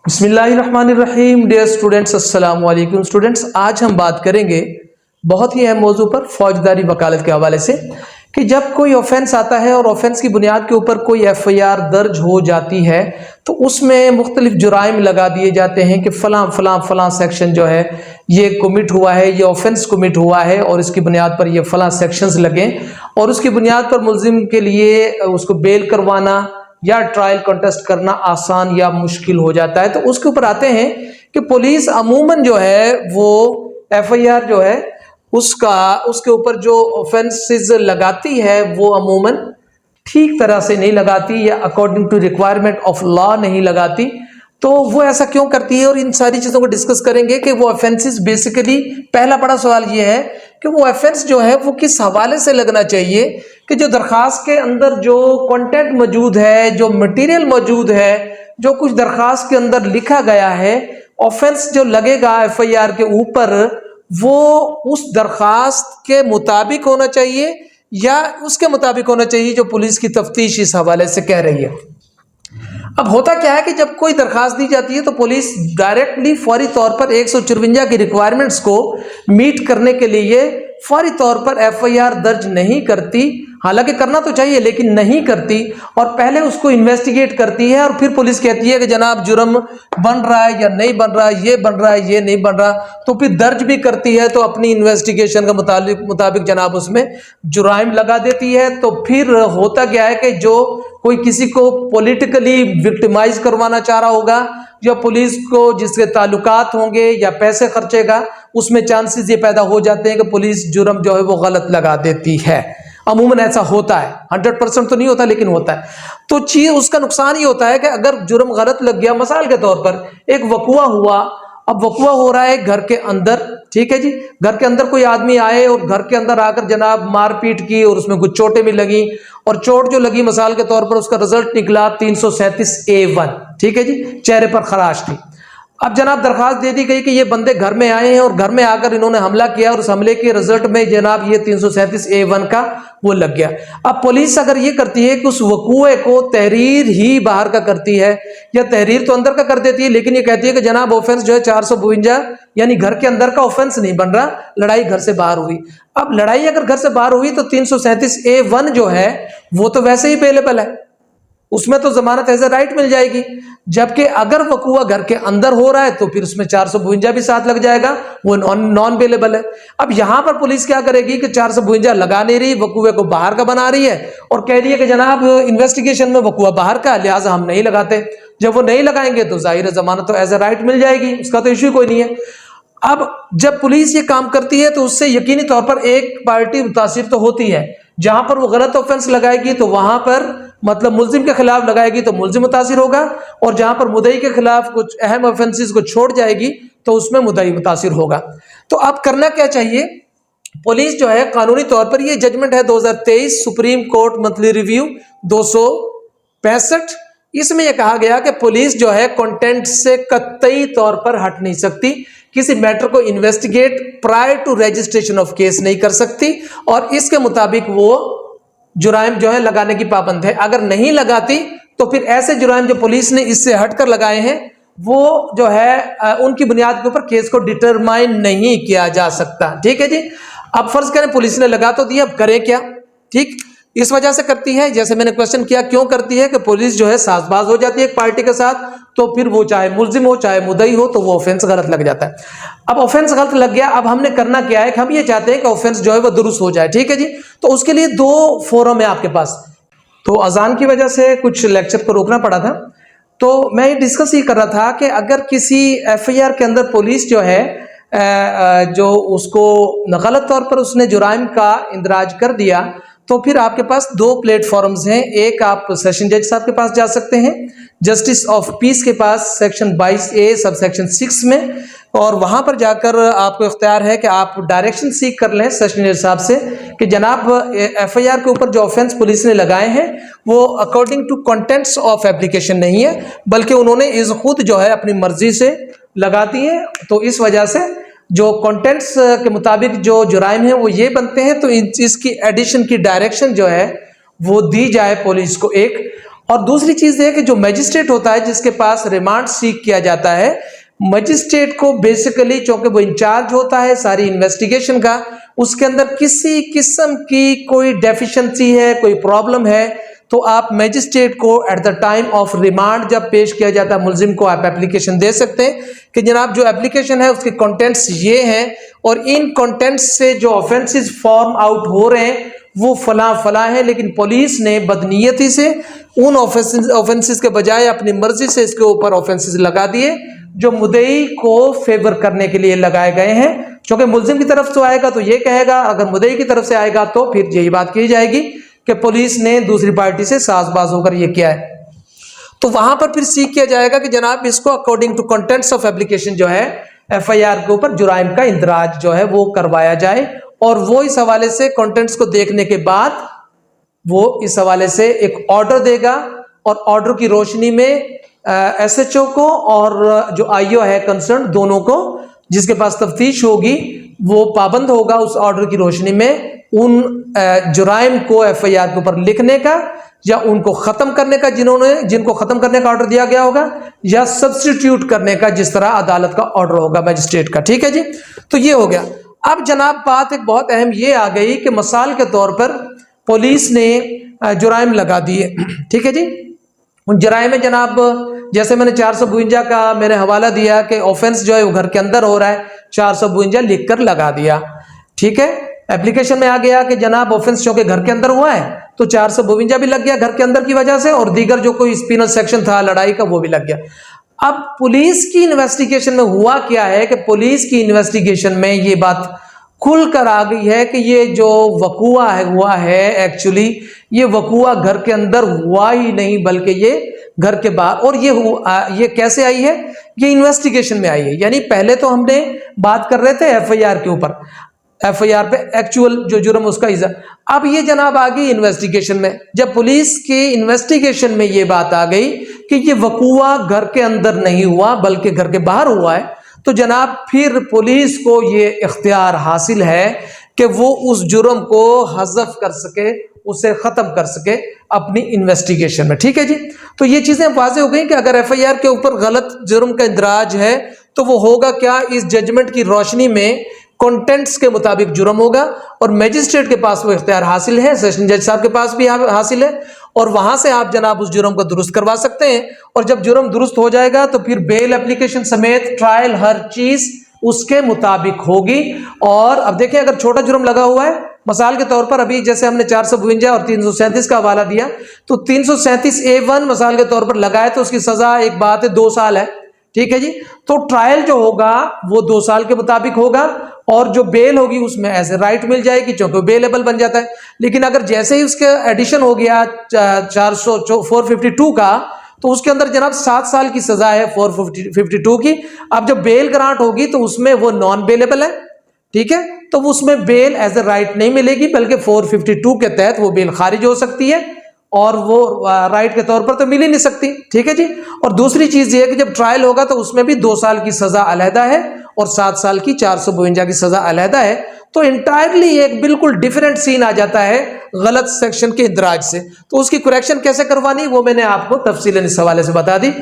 बिस्मिल्लाहिर्रहमानिर्रहीम। Dear students, अस्सलाम वालेकुम स्टूडेंट्स। आज हम बात करेंगे बहुत ही अहम मौजू पर फौजदारी वकालत के हवाले से कि जब कोई ऑफेंस आता है और ऑफेंस की बुनियाद के ऊपर कोई एफआईआर दर्ज हो जाती है तो उसमें मुख्तलिफ जुराइम लगा दिए जाते हैं कि फलां फलां फलां सेक्शन जो है ये कमिट हुआ है, ये ऑफेंस कमिट हुआ है और इसकी बुनियाद पर ये फलां सेक्शंस लगें और उसकी बुनियाद पर मुल्जिम के लिए उसको बेल करवाना या ट्रायल कंटेस्ट करना आसान या मुश्किल हो जाता है। तो उसके ऊपर आते हैं कि पुलिस अमूमन जो है वो एफआईआर जो है उसके ऊपर जो ऑफेंसेस लगाती है वो अमूमन ठीक तरह से नहीं लगाती या according to requirement of law नहीं लगाती। तो वो ऐसा क्यों करती है और इन सारी चीजों को डिस्कस करेंगे कि वो ऑफेंसेस बेसिकली, पहला बड़ा सवाल ये है कि वो ऑफेंस जो है वो किस हवाले से लगना चाहिए कि जो दरखास्त के अंदर जो कंटेंट मौजूद है, जो मटेरियल मौजूद है, जो कुछ दरखास्त के अंदर लिखा गया है, ऑफेंस जो लगेगा एफआईआर के ऊपर वो उस दरखास्त के मुताबिक होना चाहिए या उसके मुताबिक होना चाहिए जो पुलिस की तफ्तीश इस हवाले से कह रही है। अब होता क्या है कि जब कोई दरखास्त दी जाती है तो पुलिस डायरेक्टली फौरी तौर पर 154 की रिक्वायरमेंट्स को मीट करने के लिए फौरी तौर पर एफआईआर दर्ज नहीं करती, हालांकि करना तो चाहिए लेकिन नहीं करती, और पहले उसको इन्वेस्टिगेट करती है और फिर पुलिस कहती है कि जनाब जुर्म बन रहा है या नहीं बन रहा है, ये बन रहा है, ये नहीं बन रहा, तो फिर दर्ज भी करती है तो अपनी इन्वेस्टिगेशन के मुताबिक जनाब उसमें जुराइम लगा देती है। तो फिर होता क्या है कि जो कोई किसी को पॉलिटिकली विक्टिमाइज करवाना चाह रहा होगा या पुलिस को जिसके ताल्लुकात होंगे या पैसे खर्चेगा, उसमें चांसेस ये पैदा हो जाते हैं कि पुलिस जुर्म जो है वो गलत लगा देती है। अमूमन ऐसा होता है, 100% तो नहीं होता लेकिन होता है। तो चीज उसका नुकसान ये होता है कि अगर जुर्म गलत लग गया, मिसाल के तौर पर एक वकुआ हुआ, अब वकुआ हो रहा है घर के अंदर, ठीक है जी, घर के अंदर कोई आदमी आए और घर के अंदर आकर जनाब मारपीट की और उसमें कुछ चोटें भी लगी और चोट जो लगी मिसाल के तौर पर उसका रिजल्ट निकला 337A1, ठीक है जी, चेहरे पर खराश थी। अब जनाब दरखास्त दे दी गई कि ये बंदे घर में आए हैं और घर में आकर इन्होंने हमला किया और उस हमले के रिजल्ट में जनाब ये 337A1 का वो लग गया। अब पुलिस अगर ये करती है कि उस वकूए को तहरीर ही बाहर का करती है या तहरीर तो अंदर का कर देती है लेकिन ये कहती है कि जनाब ऑफेंस जो है 452 यानी घर के अंदर का ऑफेंस नहीं बन रहा, लड़ाई घर से बाहर हुई। अब लड़ाई अगर घर से बाहर हुई तो 337A1 जो है वो तो वैसे ही अवेलेबल है, उसमें तो जमानत एज ए राइट मिल जाएगी। जबकि अगर वकूआ घर के अंदर हो रहा है तो फिर उसमें 452 भी साथ लग जाएगा, वो नॉन अवेलेबल है। अब यहां पर पुलिस क्या करेगी कि 452 लगा नहीं रही, वकूए को बाहर का बना रही है और कह रही है कि जनाब इन्वेस्टिगेशन में वकूआ बाहर का, लिहाजा हम नहीं लगाते। जब वो नहीं लगाएंगे तो जाहिर जमानत तो एज ए राइट मिल जाएगी, उसका तो इश्यू कोई नहीं है। अब जब पुलिस ये काम करती है तो उससे यकीनी तौर पर एक पार्टी मुतासिर तो होती है। जहां पर वो गलत ऑफेंस लगाएगी तो वहां पर मतलब मुल्जिम के खिलाफ लगाएगी तो मुल्जिम मुतासिर होगा, और जहां पर मुद्दई के खिलाफ कुछ अहम ऑफेंसेस को छोड़ जाएगी तो उसमें मुद्दई मुतासिर होगा। तो अब करना क्या चाहिए, पुलिस जो है कानूनी तौर पर, ये जजमेंट है 2023 सुप्रीम कोर्ट मंथली रिव्यू 265, इसमें यह कहा गया कि पुलिस जो है कंटेंट से कतई तौर पर हट नहीं सकती, किसी मैटर को investigate prior to registration of case नहीं कर सकती और इसके मुताबिक वो जुराइम जो है लगाने की पाबंद है। अगर नहीं लगाती तो फिर ऐसे जुराइम जो पुलिस ने इससे हटकर लगाए हैं वो जो है उनकी बुनियाद के ऊपर केस को डिटरमाइन नहीं किया जा सकता, ठीक है जी। अब फर्ज करें पुलिस ने लगा तो दिया, अब करे क्या, ठीक, इस वजह से करती है, जैसे मैंने क्वेश्चन किया क्यों करती है, कि पुलिस जो है साजबाज हो जाती है एक पार्टी के साथ, तो फिर वो चाहे मुल्जिम हो चाहे मुद्दई हो तो वो ऑफेंस गलत लग जाता है। अब ऑफेंस गलत लग गया, अब हमने करना क्या है कि हम ये चाहते हैं कि ऑफेंस जो है वो दुरुस्त हो जाए, ठीक है जी। तो उसके लिए दो फोरम है आपके पास। तो अजान की वजह से कुछ लेक्चर को रोकना पड़ा था, तो मैं ये डिस्कस ये कर रहा था कि अगर किसी एफआईआर के अंदर पुलिस जो है जो उसको गलत तौर पर उसने जुराइम का इंदराज कर दिया तो फिर आपके पास दो प्लेटफॉर्म्स हैं। एक आप सेशन जज साहब के पास जा सकते हैं, जस्टिस ऑफ पीस के पास सेक्शन 22A सब सेक्शन 6 में, और वहां पर जाकर आपको इख्तियार है कि आप डायरेक्शन सीख कर लें सेशन जज साहब से कि जनाब एफआईआर के ऊपर जो ऑफेंस पुलिस ने लगाए हैं वो according to contents of application नहीं है, बल्कि उन्होंने इस खुद जो है अपनी मर्जी से लगा दी है। तो इस वजह से जो कंटेंट्स के मुताबिक जो जुराइम है वो ये बनते हैं, तो इसकी एडिशन की डायरेक्शन जो है वो दी जाए पुलिस को एक, और दूसरी चीज है कि जो मजिस्ट्रेट होता है जिसके पास रिमांड सीक किया जाता है, मजिस्ट्रेट को बेसिकली चूंकि वो इंचार्ज होता है सारी इन्वेस्टिगेशन का, उसके अंदर किसी किस्म की कोई डेफिशिएंसी है, कोई प्रॉब्लम है, तो आप मजिस्ट्रेट को at the time of remand जब पेश किया जाता है मुलजिम को, आप एप्लीकेशन दे सकते हैं कि जनाब जो एप्लीकेशन है उसके कंटेंट्स ये हैं और इन कंटेंट्स से जो ऑफेंसेस फॉर्म आउट हो रहे हैं वो फला फला है, लेकिन पुलिस ने बदनीयती से उन ऑफेंसेस के बजाय अपनी मर्जी से इसके ऊपर ऑफेंसेस लगा दिए जो मुद्दई को फेवर करने के लिए लगाए गए हैं। क्योंकि मुलजिम की तरफ से आएगा तो ये कहेगा, अगर मुद्दई की तरफ से आएगा तो फिर यही बात की जाएगी कि पुलिस ने दूसरी पार्टी से साजबाज होकर ये किया है। तो वहां पर फिर सीख किया जाएगा कि जनाब इसको according to contents of application जो है एफआईआर के ऊपर जुराइम का इंदराज जो है वो करवाया जाए, और वो इस हवाले से कंटेंट्स को देखने के बाद वो इस हवाले से एक ऑर्डर देगा और ऑर्डर की रोशनी में एसएचओ को और जो आईओ है कंसर्न दोनों को जिसके पास तफ्तीश होगी वो पाबंद होगा उस ऑर्डर की रोशनी में उन जुराइम को एफआईआर के ऊपर लिखने का या उनको खत्म करने का जिनको खत्म करने का ऑर्डर दिया गया होगा, या सब्स्टिट्यूट करने का जिस तरह अदालत का ऑर्डर होगा मजिस्ट्रेट का। ठीक है जी, तो ये हो गया। अब जनाब बात एक बहुत अहम ये आ गई कि मिसाल के तौर पर पुलिस ने जुराइम लगा दिए। ठीक है जी, उन जुराइम में जनाब जैसे मैंने 452 का मैंने हवाला दिया कि ऑफेंस जो है वो घर के अंदर हो रहा है, 452 लिख कर लगा दिया। ठीक है, एप्लीकेशन में आ गया कि जनाब ऑफेंस जो कि घर के अंदर हुआ है तो 452 भी लग गया घर के अंदर की वजह से, और दीगर जो कोई स्पिनल सेक्शन था लड़ाई का वो भी लग गया। अब पुलिस की इन्वेस्टिगेशन में हुआ क्या है कि पुलिस की इन्वेस्टिगेशन में ये बात खुल कर आ गई है कि ये जो वकूआ है हुआ है एक्चुअली ये वकूआ घर के अंदर हुआ ही नहीं बल्कि ये घर के बाहर, और ये कैसे आई है, ये इन्वेस्टिगेशन में आई है। यानी पहले तो हमने बात कर रहे थे एफआईआर के ऊपर, एफआईआर पे एक्चुअल जो जुर्म उसका इज़ा, अब ये जनाब आ गई इन्वेस्टिगेशन में। जब पुलिस के इन्वेस्टिगेशन में ये बात आ गई कि ये वकूआ घर के अंदर नहीं हुआ बल्कि घर के बाहर हुआ है, तो जनाब फिर पुलिस को ये इख्तियार हासिल है कि वो उस जुर्म को हज़फ कर सके, उसे ख़त्म कर सके अपनी इन्वेस्टिगेशन में। ठीक है जी, तो ये चीज़ें वाज़े हो गई कि अगर एफआईआर के ऊपर गलत जुर्म का इंदराज है तो वो होगा क्या, इस जजमेंट की रोशनी में कंटेंट्स के मुताबिक जुर्म होगा और मजिस्ट्रेट के पास वो इख्तियार हासिल है, सेशन जज साहब के पास भी हासिल है, और वहां से आप जनाब उस जुर्म को दुरुस्त करवा सकते हैं। और जब जुर्म दुरुस्त हो जाएगा तो फिर बेल एप्लीकेशन समेत ट्रायल हर चीज उसके मुताबिक होगी। और अब देखें अगर छोटा जुर्म लगा हुआ है, मिसाल के तौर पर अभी जैसे हमने 452 और 337 का हवाला दिया, तो 337A1 मिसाल के तौर पर लगाए तो उसकी सजा एक बात है 2 साल है। ठीक है जी, तो ट्रायल जो होगा वो 2 साल के मुताबिक होगा और जो बेल होगी उसमें ऐसे राइट मिल जाएगी क्योंकि बेलेबल बन जाता है। लेकिन अगर जैसे ही उसके एडिशन हो गया 452 का, तो उसके अंदर जनाब 7 साल की सजा है 452 की। अब जब बेल ग्रांट होगी तो उसमें वो नॉन बेलेबल है। ठीक है, तो उसमें बेल एज ए राइट नहीं मिलेगी बल्कि 452 के तहत वो बेल खारिज हो सकती है और वो राइट के तौर पर तो मिल ही नहीं सकती। ठीक है जी, और दूसरी चीज ये है कि जब ट्रायल होगा तो उसमें भी 2 साल की सजा अलहदा है और 7 साल की 452 की सजा अलहदा है। तो इंटायरली एक बिल्कुल डिफरेंट सीन आ जाता है गलत सेक्शन के इंदराज से। तो उसकी करेक्शन कैसे करवानी वो मैंने आपको तफसीलन इस हवाले से बता दी।